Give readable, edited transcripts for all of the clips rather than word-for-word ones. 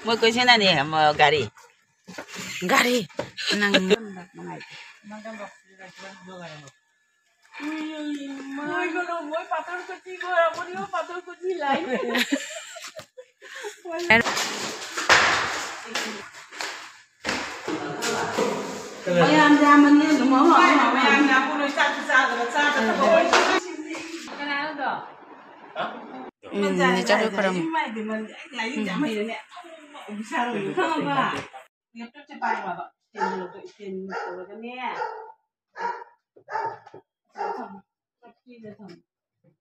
Mới coi xem này mà gari nang Moi pator kucing gua, mau pator kucing lain. Ayam zaman ni semua orang. Ayam aku nak cak kenal tu? Ni cakap keram. Besar ni. Apa? Dia tu cepat apa? Tin tu kan ni.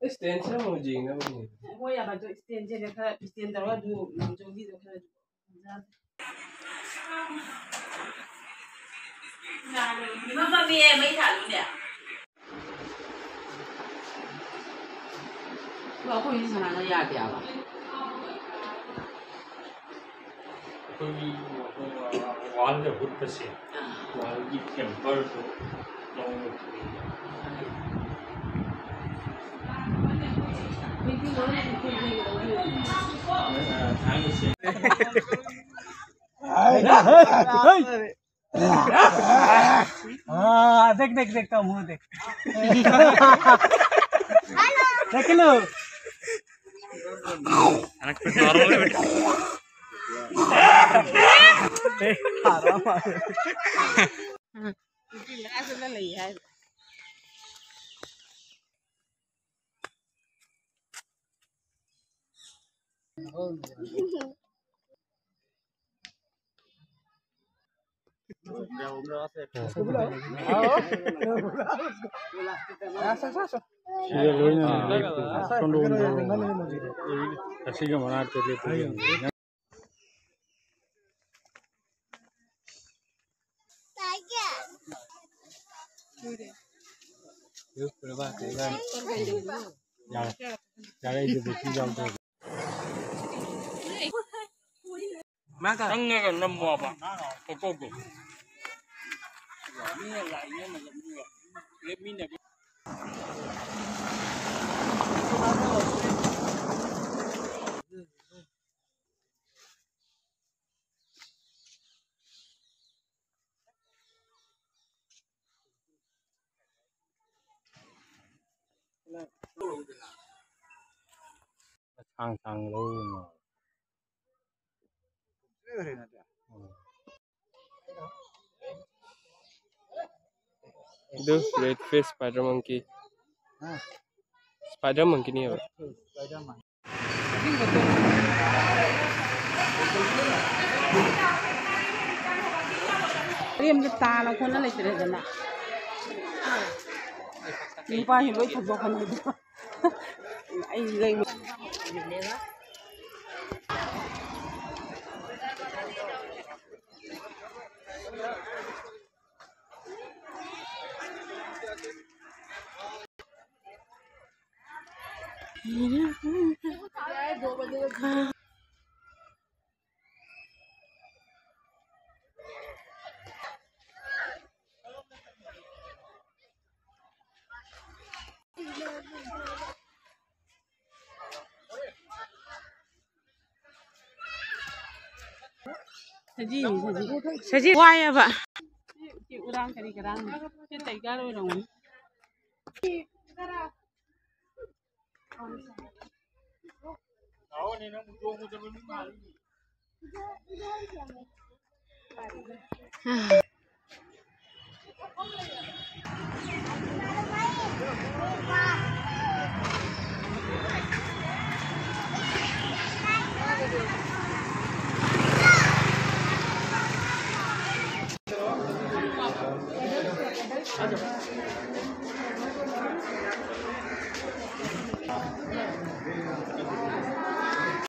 Extension हो जाएगा वो। वो या बात extension देखा extension तरवा जो भी देखा你们方面没啥路的。我回去上那个牙店了。कोई वाल है बहुत पसंद वाल की टेम्पर तो देख देख देखता मुँह देख देख लो Ang namo ba? Kokogo. Sang luôn rồi. The red face spider monkey. Spider monkey ni apa? Riêng cái ta nó con nó lại trở nên là đi qua thì mới thật vào phần này anh gây một Saji why ba ki urang kari karang ki taiga ro rong Aw ni nang mudo mo dami mali. आ जाओ